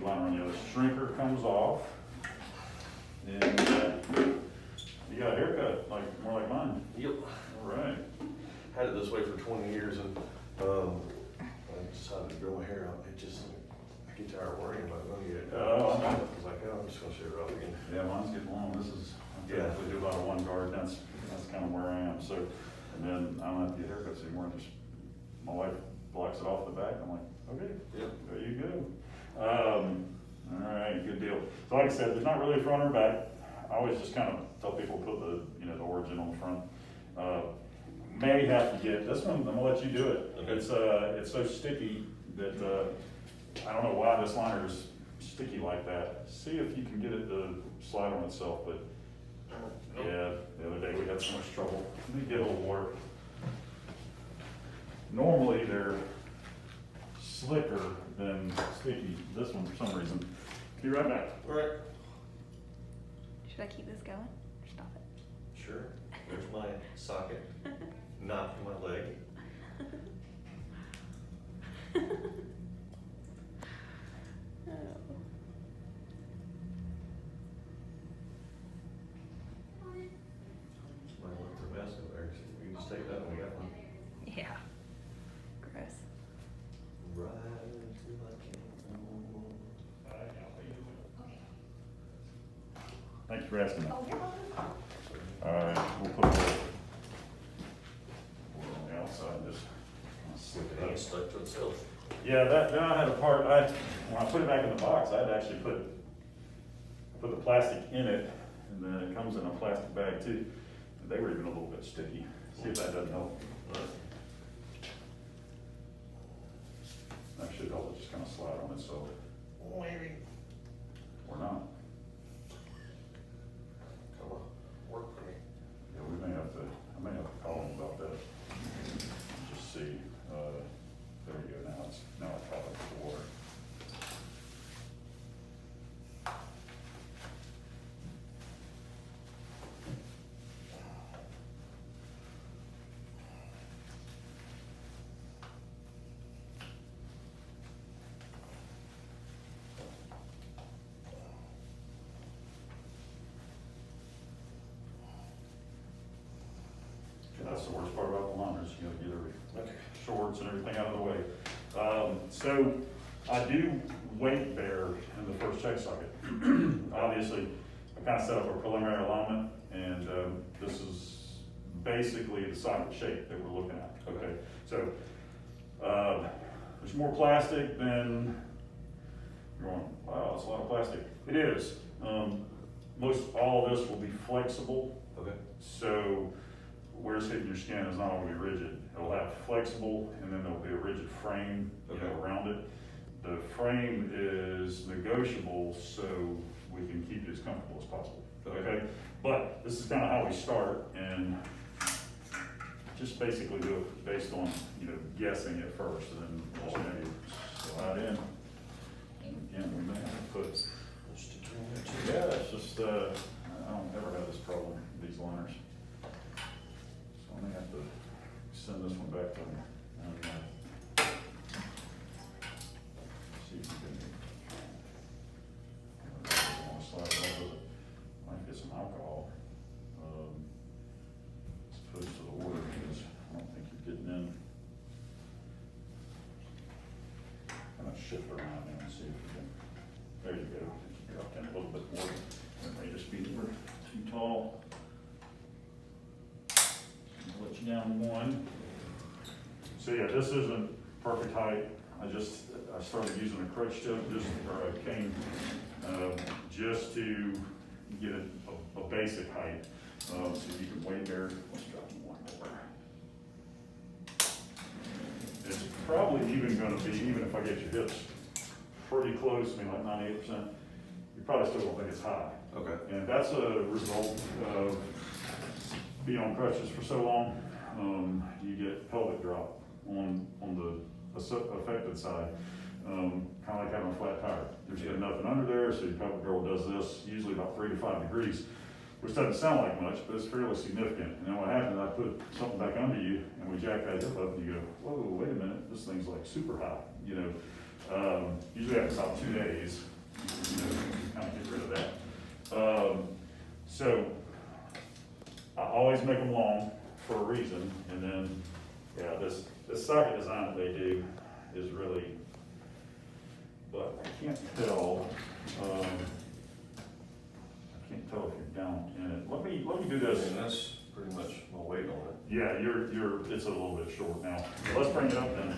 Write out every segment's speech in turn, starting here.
sticky liner on the other. Shrinker comes off, and you got a haircut like more like mine. Yep. All right. Had it this way for 20 years, and I decided to grow my hair out. It just, I get tired of worrying about it. Oh, I was like, oh, I'm just gonna shave it off again. Yeah, mine's getting long. This is, I Yeah. typically do about a one guard. That's kind of where I am. So, and then I don't have to get haircuts anymore. Just my wife blocks it off the back. I'm like, okay, Yep. there you go. All right, good deal. So like I said, there's not really a front or back. I always just kind of tell people to put the, the origin on the front. May have to get, this one, I'm gonna let you do it. Okay. It's so sticky that, I don't know why this liner is sticky like that. See if you can get it to slide on itself, but yeah, the other day we had so much trouble. Let me get a little water. Normally they're slicker than sticky. This one, for some reason. Be right back. All right. Should I keep this going or stop it? Sure. There's my socket. Not for my leg. Somebody left their mess over there. So we can just take that and we got one. Yeah. Gross. Right to my camera. Thanks for asking that. Oh, you're welcome. All right, we'll put a little on the outside, just slip it up. It's stuck to itself. Yeah, then I had a part, when I put it back in the box, I had to actually put the plastic in it, and then it comes in a plastic bag too. They were even a little bit sticky. See if that doesn't help. That should help it just kind of slide on itself, Maybe. or not. Come on, work for me. Yeah, I may have to call them about that. Just see, there we go, now it's caught up with the water. That's the worst part about the liners, you gotta get Okay. shorts and everything out of the way. So I do weight bear in the first check socket. Obviously, I kind of set up a preliminary alignment, and this is basically the socket shape that we're looking at. Okay, so there's more plastic than you're going, wow, that's a lot of plastic. It is. Most all of this will be flexible. Okay. So where it's hitting your skin is not going to be rigid. It'll have flexible, and then there'll be a rigid frame around it. The frame is negotiable, so we can keep it as comfortable as possible. Okay? But this is kind of how we start, and just basically do it based on, guessing it first, and then just maybe slide in. And again, we may have to put, yeah, it's just, I don't ever have this problem with these liners. So I may have to send this one back to them. And, see if we can, want to slide it off with it. Might get some alcohol, as opposed to the water, because I don't think you're getting in. I'm gonna shift around now and see if we can, there you go. Drop in a little bit more. That may just be too tall. I'll let you down one. So yeah, this isn't perfect height. I started using a crutch tip, or a cane, just to get a basic height. So you can weight bear. Let's drop you one more. It's probably even gonna be, even if I get your hips pretty close, I mean like 98%, you probably still don't think it's high. Okay. And that's a result of being on crutches for so long. You get pelvic drop on the affected side, kind of like having a flat tire. There's nothing under there, so your pelvic roll does this usually about 3 to 5 degrees, which doesn't sound like much, but it's fairly significant. And then what happens, I put something back under you, and we jack that hip up, and you go, whoa, wait a minute, this thing's like super high, Usually after about 2 days, kind of get rid of that. So I always make them long for a reason, and then, yeah, this socket design that they do is really, but I can't tell, I can't tell if you're down in it. Let me do this. And that's pretty much my weight on it. Yeah, it's a little bit short now. So let's bring it up then.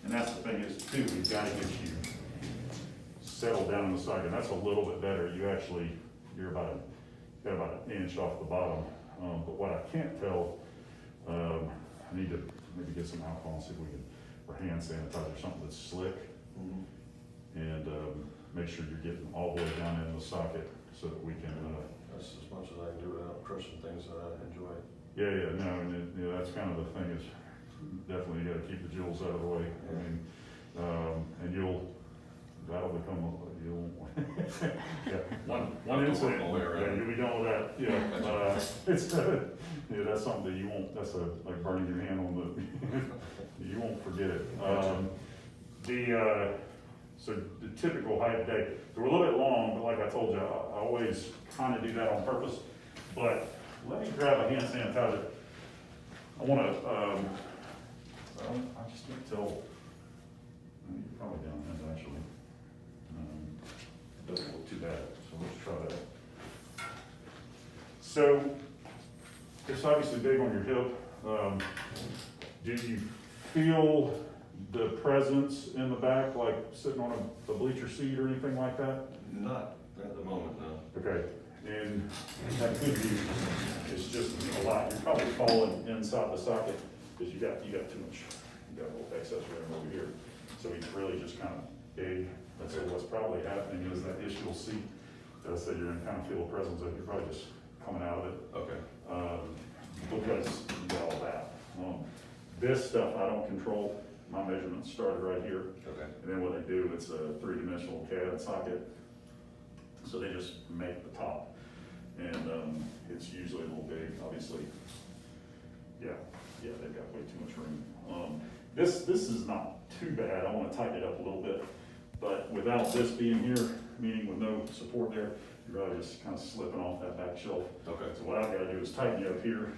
And that's the thing is too, we've got to get you settled down in the socket. That's a little bit better. You're about an inch off the bottom. But what I can't tell, I need to maybe get some alcohol and see if we can, or hand sanitizer, something that's slick. And make sure you're getting all the way down in the socket so that we can. That's as much as I can do without crushing things that I enjoy. Yeah, no, and that's kind of the thing is definitely you got to keep the jewels out of the way. I mean, and that'll become yeah, one incident. Yeah, you'll be done with that. Yeah, it's yeah, that's something that you won't. That's like burning your hand on the. You won't forget it. So the typical height day, they're a little bit long, but like I told you, I always kind of do that on purpose. But let me grab a hand sanitizer. I want to, I just can't tell. You're probably down there actually. It doesn't look too bad, so let's try that. So it's obviously big on your hip. Do you feel the presence in the back, like sitting on a bleacher seat or anything like that? Not at the moment, no. Okay, and that could be, it's just a lot. You're probably falling inside the socket because you got too much, you got a little excess room over here. So it's really just kind of big. So what's probably happening is that ischial seat, so you're gonna kind of feel a presence of it. You're probably just coming out of it. Okay. Because you got all that. This stuff I don't control. My measurements started right here. Okay. And then what they do, it's a 3-dimensional CAD socket. So they just make the top. And it's usually a little big, obviously. Yeah, they've got way too much room. This is not too bad. I want to tighten it up a little bit. But without this being here, meaning with no support there, you're really just kind of slipping off that back shelf. Okay. So what I've got to do is tighten you up here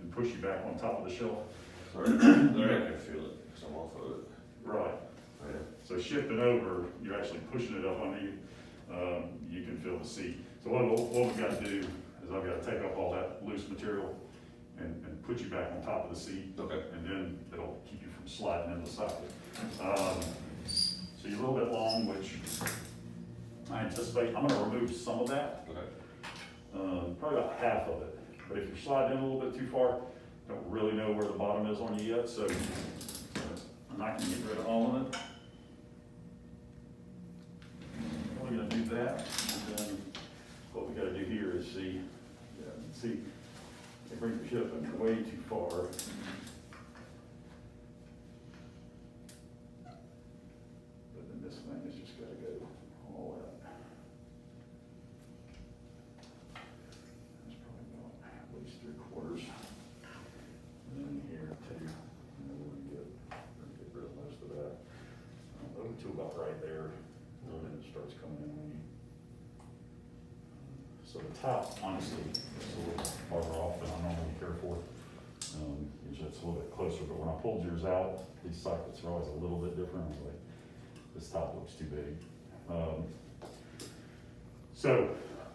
and push you back on top of the shelf. There I can feel it because I'm off of it. Right. Yeah. So shifting over, you're actually pushing it up under you. You can feel the seat. So what we've got to do is I've got to take up all that loose material and put you back on top of the seat. Okay. And then it'll keep you from sliding in the socket. So you're a little bit long, which I anticipate, I'm gonna remove some of that. Okay. Probably about half of it. But if you're sliding in a little bit too far, don't really know where the bottom is on you yet, so I'm not gonna get rid of all of it. We're gonna do that, and then what we gotta do here is see, they bring the ship in way too far. But then this thing has just gotta go all out. That's probably about at least 3/4. And then here too, and then we're gonna get rid of most of that. Over to about right there, and then it starts coming in on you. So the top, honestly, is a little farther off than I normally care for. Usually it's a little bit closer, but when I pulled yours out, these sockets are always a little bit different. I was like, this top looks too big.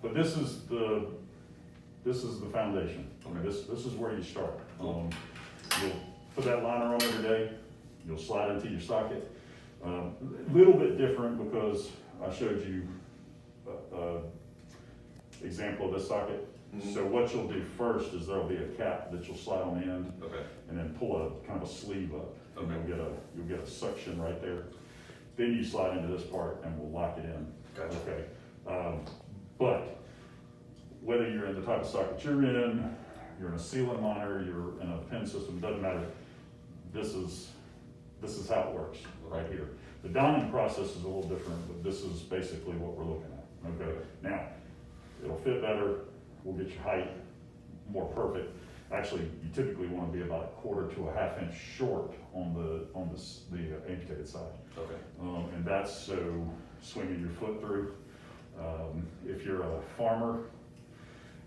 But this is the foundation. Okay. This is where you start. You'll put that liner on every day. You'll slide into your socket. A little bit different because I showed you example of this socket. Mm-hmm. So what you'll do first is there'll be a cap that you'll slide on the end. Okay. And then pull a kind of a sleeve up. Okay. And you'll get a suction right there. Then you slide into this part and we'll lock it in. Gotcha. Okay. But whether you're in the type of socket you're in a sealant liner, you're in a pin system, it doesn't matter. This is how it works right here. The donning process is a little different, but this is basically what we're looking at. Okay. Now, it'll fit better. We'll get your height more perfect. Actually, you typically want to be about a quarter to a half inch short on the amputated side. Okay. And that's so swinging your foot through. If you're a farmer,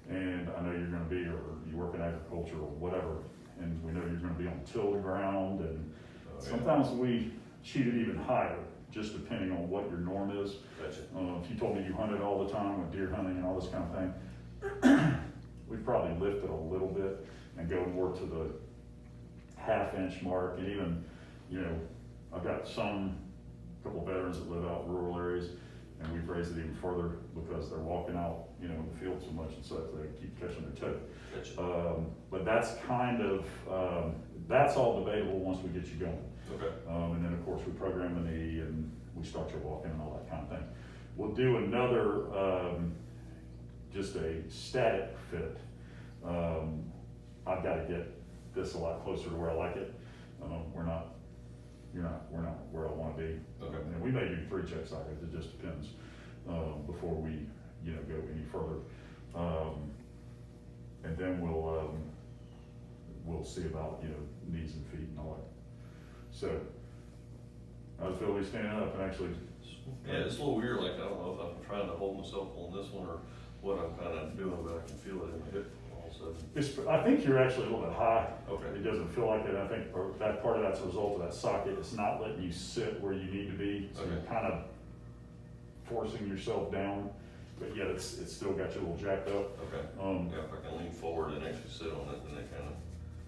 and I know you're gonna be, or you work in agriculture or whatever, and we know you're gonna be on tilled ground, and sometimes we cheat it even higher, just depending on what your norm is. Gotcha. If you told me you hunted all the time with deer hunting and all this kind of thing, we'd probably lift it a little bit and go more to the half-inch mark. And even, you know, I've got couple veterans that live out in rural areas, and we've raised it even further because they're walking out, you know, in the field so much and such, they keep catching their toe. Gotcha. But that's kind of, that's all debatable once we get you going. Okay. And then of course we program the knee and we start your walking and all that kind of thing. We'll do another, just a static fit. I've got to get this a lot closer to where I like it. We're not where I want to be. Okay. And we may do 3 check sockets, it just depends, before we, you know, go any further. And then we'll see about, you know, knees and feet and all that. So, I was feeling standing up and actually. Yeah, it's a little weird, like, I don't know if I'm trying to hold myself on this one or what I'm kind of doing, but I can feel it in my hip all of a sudden. I think you're actually a little bit high. Okay. It doesn't feel like it. I think that part of that's a result of that socket. It's not letting you sit where you need to be. So you're kind of forcing yourself down, but yet it's still got you a little jacked up. Okay. Yeah, if I can lean forward and actually sit on it, then it kind of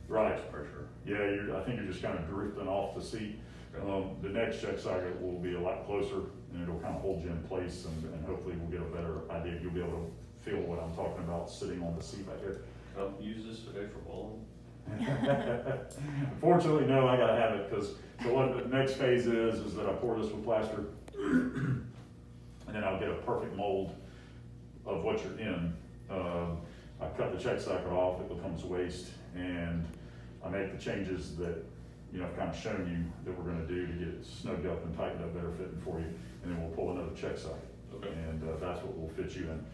Right. takes pressure. Yeah, I think you're just kind of drifting off the seat. Okay. The next check socket will be a lot closer, and it'll kind of hold you in place, and hopefully we'll get a better idea. You'll be able to feel what I'm talking about sitting on the seat back there. Can I use this today for bowling? Unfortunately, no, I gotta have it, because so what the next phase is that I pour this with plaster, and then I'll get a perfect mold of what you're in. I cut the check socket off, it becomes waste, and I make the changes that, you know, I've kind of shown you that we're gonna do to get it snugged up and tightened up, better fitting for you, and then we'll pull another check socket. Okay. And that's what will fit you in.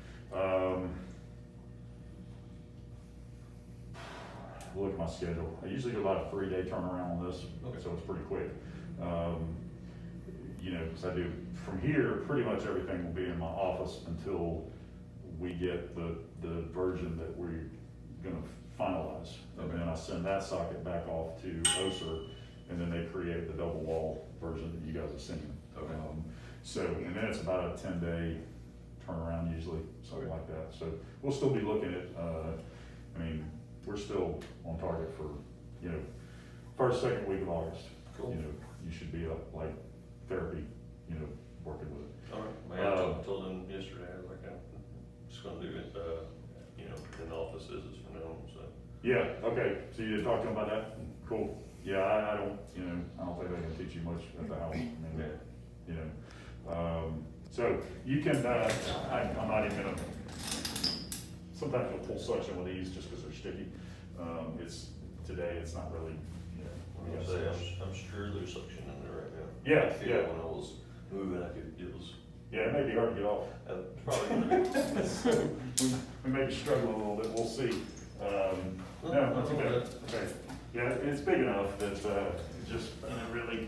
Look at my schedule. I usually do about a 3-day turnaround on this, Okay. so it's pretty quick. You know, because I do from here, pretty much everything will be in my office until we get the version that we're gonna finalize. And Okay. then I send that socket back off to OSER, and then they create the double wall version that you guys have seen. Okay. So, and then it's about a 10-day turnaround usually, something Okay. like that. So we'll still be looking at, I mean, we're still on target for, you know, first, second week of August. Cool. You know, you should be up like therapy, you know, working with it. All right. I told them yesterday, I was like, I'm just gonna do it, you know, in the offices as for now, so. Yeah, okay, so you did talk to them about that? Cool. Yeah, I don't, you know, I don't think they can teach you much at the house. I mean, Yeah. you know, so you can, I'm not even gonna, sometimes you'll pull suction with these just because they're sticky. Today, it's not really, you know. I'm gonna say, I'm sure there's suction in there right now. Yeah, I feel yeah. When I was moving, it was, Yeah, it may be hard to get off. probably gonna be. We may be struggling a little bit, we'll see. No, that's okay. Okay. Yeah, it's big enough that, it just, you know, really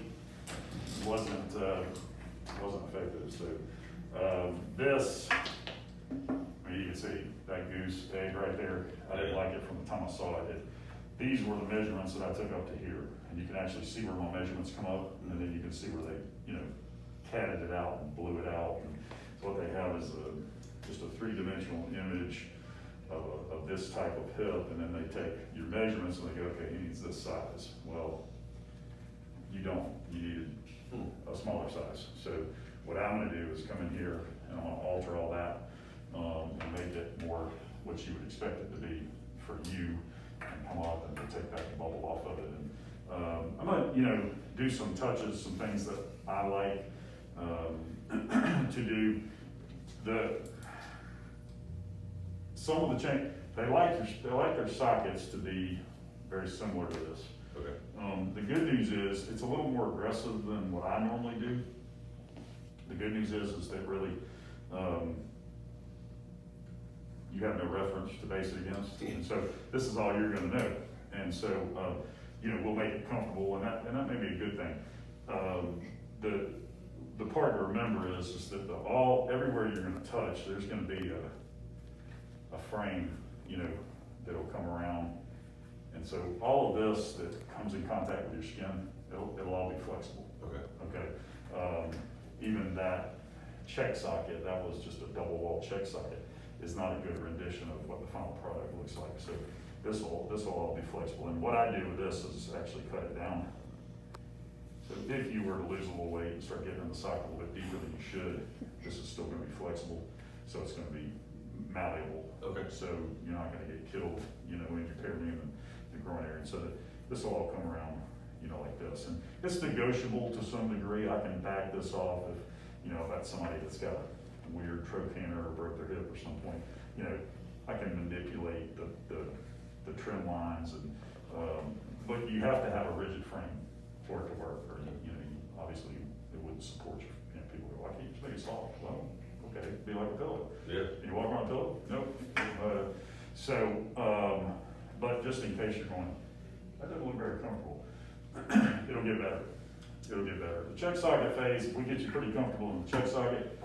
wasn't effective, so. This, I mean, you can see that goose egg right there. I didn't like it from the time I saw it. These were the measurements that I took up to here, and you can actually see where my measurements come up, and then you can see where they, you know, catted it out and blew it out. And so what they have is just a 3-dimensional image of this type of hip, and then they take your measurements and they go, okay, he needs this size. Well, you don't, you needed a smaller size. So what I'm gonna do is come in here and I'm gonna alter all that, and make it more what you would expect it to be for you, and come up and take that bubble off of it. And I'm gonna, you know, do some touches, some things that I like to do. Some of the change, they like their sockets to be very similar to this. Okay. The good news is it's a little more aggressive than what I normally do. The good news is that really, you have no reference to base it against. And so this is all you're gonna know. And so, we'll make it comfortable, and that may be a good thing. The part to remember is that everywhere you're gonna touch, there's gonna be a frame, that'll come around. And so all of this that comes in contact with your skin, it'll all be flexible. Okay. Even that check socket, that was just a double wall check socket, is not a good rendition of what the final product looks like. So this will all be flexible. And what I do with this is actually cut it down. So if you were to lose a little weight and start getting in the socket a little bit deeper than you should, this is still gonna be flexible. So it's gonna be malleable. Okay. So you're not gonna get killed, in your perineum and the groin area. So that this will all come around, like this. And it's negotiable to some degree. I can back this off if that's somebody that's got a weird trochanter or broke their hip or some point. I can manipulate the trim lines and, but you have to have a rigid frame for it to work, or obviously it wouldn't support you. People go, why can't you just make it soft? Well, okay, be like a pillow. Yeah. Can you walk around a pillow? Nope. But just in case you're going, that doesn't look very comfortable. It'll get better. The check socket phase, if we get you pretty comfortable in the check socket,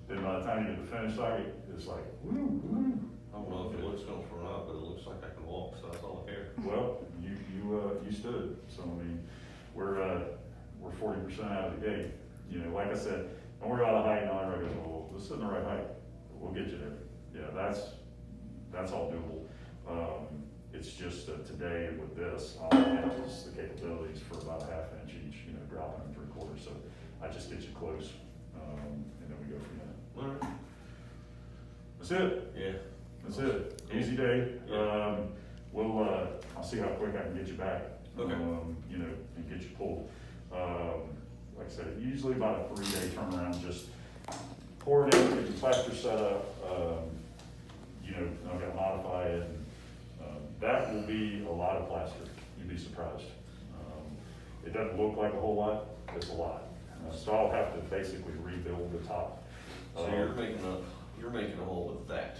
then by the time you get the finished socket, it's like, woo, woo. I don't know if it looks comfortable or not, but it looks like I can walk, so that's all I care. Well, you stood. So I mean, we're 40% out of the gate. Like I said, don't worry about the height and all that. Well, this isn't the right height. We'll get you there. Yeah, that's all doable. It's just today with this, all I have is the capabilities for about a half inch each, dropping them 3/4. So I just get you close, and then we go from there. All right. That's it. Yeah. That's it. Easy day. Yeah. I'll see how quick I can get you back. Okay. And get you pulled. Like I said, usually about a 3-day turnaround. Just pour it in, get your plaster set up. I've got to modify it. And, that will be a lot of plaster. You'd be surprised. It doesn't look like a whole lot. It's a lot. So I'll have to basically rebuild the top. So you're making a hole with that.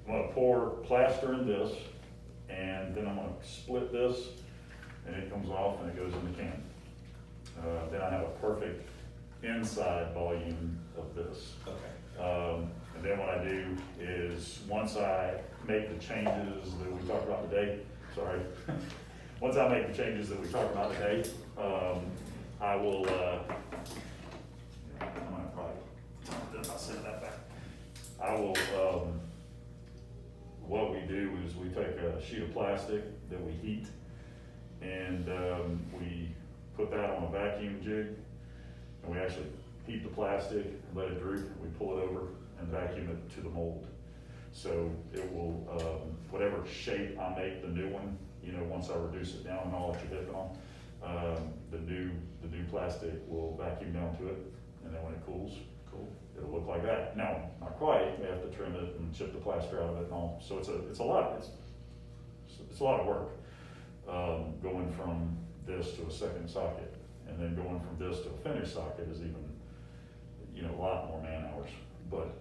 I'm gonna pour plaster in this, and then I'm gonna split this, and it comes off and it goes in the can. Then I have a perfect inside volume of this. Okay. And then what I do is, once I make the changes that we talked about today, once I make the changes that we talked about today, I will, I'm gonna probably, I'll send that back. I will, what we do is we take a sheet of plastic that we heat, and we put that on a vacuum jig, and we actually heat the plastic, let it droop, we pull it over and vacuum it to the mold. So it will, whatever shape I make the new one, once I reduce it down and all that you're hitting on, the new plastic will vacuum down to it, and then when it cools, it'll look like that. Now, not quite, we have to trim it and chip the plaster out of it and all. So it's a lot of work, going from this to a second socket, and then going from this to a finished socket is even, a lot more man hours. But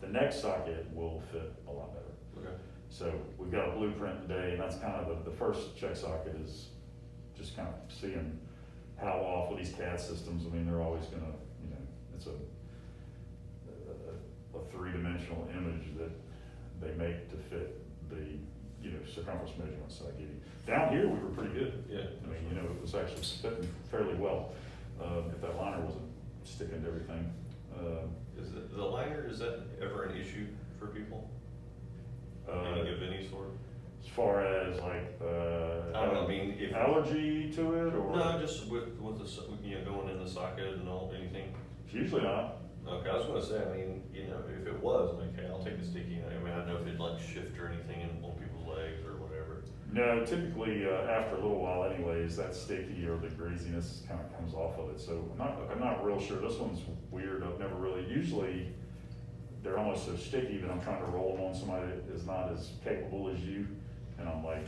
the next socket will fit a lot better. Okay. So we've got a blueprint today, and that's kind of the first check socket is just kind of seeing how off with these CAD systems. I mean, they're always gonna, it's a 3-dimensional image that they make to fit the, circumference measurements that I give you. Down here, we were pretty good. Yeah. I mean, it was actually fitting fairly well. If that liner wasn't sticking to everything. Is the liner, is that ever an issue for people? Any of any sort? As far as like, I don't know, I mean, if. allergy to it, or? No, just with the, going in the socket and all, anything. Usually not. Okay, I was gonna say, I mean, if it was, okay, I'll take the sticky, I mean, I don't know if it'd like shift or anything in on people's legs or whatever. No, typically, after a little while anyways, that sticky or the greasiness kind of comes off of it, so I'm not real sure. This one's weird. I've never really, usually they're almost so sticky that I'm trying to roll them on somebody that is not as capable as you, and I'm like,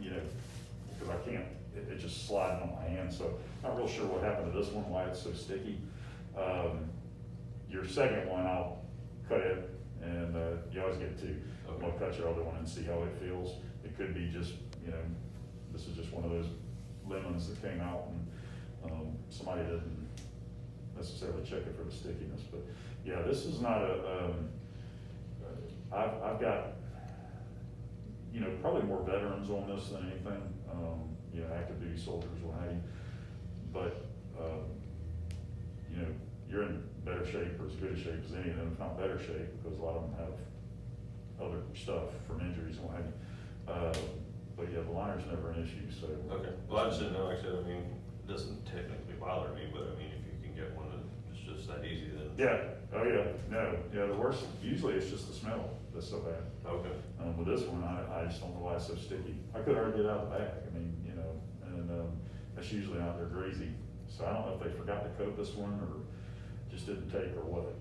because I can't, it just slides on my hand, so not real sure what happened to this one, why it's so sticky. Your second one, I'll cut it and, you always get two. Okay. We'll cut your other one and see how it feels. It could be just, you know, this is just one of those lemons that came out and, somebody didn't necessarily check it for the stickiness, but yeah, this is not I've got, you know, probably more veterans on this than anything, you know, active duty soldiers, what have you. But, you know, you're in better shape or as good a shape as any of them, if not better shape, because a lot of them have other stuff from injuries and what have you. But yeah, the liner's never an issue, so. Okay, well, I just didn't know, like I said, I mean, it doesn't technically bother me, but I mean, if you can get one that's just that easy, then. Yeah, oh yeah, no, yeah, the worst, usually it's just the smell that's so bad. Okay, With this one, I just don't know why it's so sticky. I could hardly get it out of the bag, I mean, you know, and, that's usually out there greasy. So I don't know if they forgot to coat this one or just didn't take or what.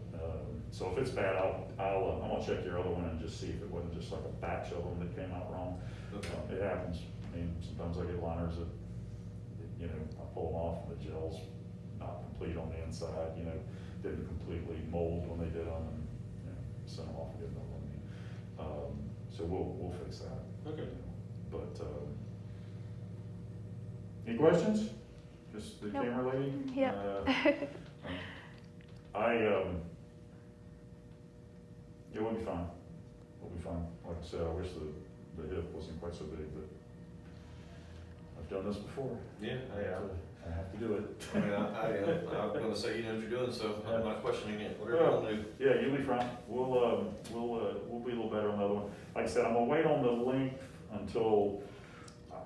So if it's bad, I'm gonna check your other one and just see if it wasn't just like a batch of them that came out wrong. okay, It happens. I mean, sometimes I get liners that, you know, I pull them off and the gel's not complete on the inside, you know, didn't completely mold when they did them, and, you know, send them off and get another one. So we'll fix that. okay. But, any questions? Just the Nope. camera lady? Yep. Yeah, we'll be fine. We'll be fine. Like I said, I wish the hip wasn't quite so big, but I've done this before. Yeah, I have to do it. I mean, I'm gonna say you know what you're doing, so I'm not questioning it, whatever you Well, wanna do. Yeah, you'll be fine. We'll be a little better on the other one. Like I said, I'm gonna wait on the length until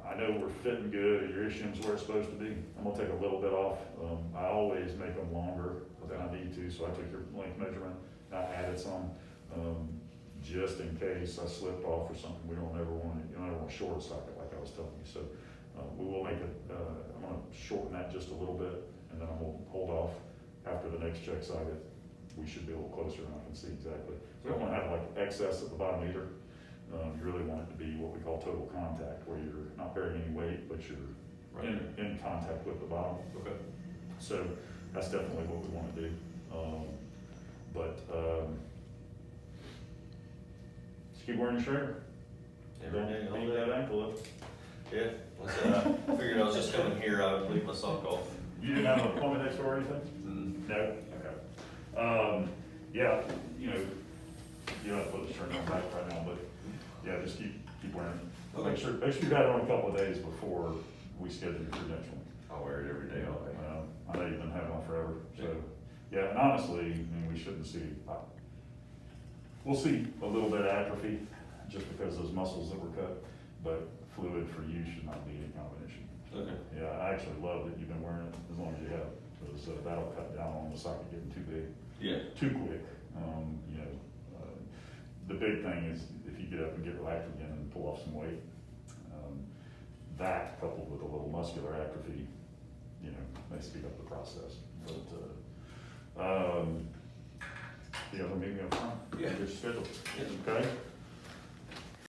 I know we're fitting good and your ischium's where it's supposed to be. I'm gonna take a little bit off. I always make them longer than I need to, so I took your length measurement, I added some, just in case I slipped off or something. We don't ever want it, you don't ever want to short socket like I was telling you. So, we will make it, I'm gonna shorten that just a little bit, and then I'm gonna hold off after the next check socket. We should be a little closer and I can see exactly. So I don't wanna have like excess at the bottom either. You really want it to be what we call total contact, where you're not bearing any weight, but you're in contact with the bottom. Okay. So that's definitely what we wanna do. Just keep wearing your shirt. Every day, Don't all beat that day. ankle up. Yeah, like I said, I figured I was just coming here, I would leave my sock off. You didn't have an appointment next door or anything? Mm. No? Okay. Yeah, you know, you don't have to put the shirt on back right now, but yeah, just keep wearing it. Okay. Make sure you got it on a couple of days before we schedule your next one. I'll wear it every day, all day. I know you've been having one forever, so, yeah, and honestly, I mean, we shouldn't see, we'll see a little bit of atrophy, just because those muscles that were cut, but fluid for you should not be any kind of an issue. Okay. Yeah, I actually love that you've been wearing it as long as you have, because that'll cut down on the socket getting too big, Yeah. too quick. You know, the big thing is if you get up and get relaxed again and pull off some weight, that coupled with a little muscular atrophy, you know, may speed up the process. But, the other meeting up front, Yeah. your schedule, Yeah. okay?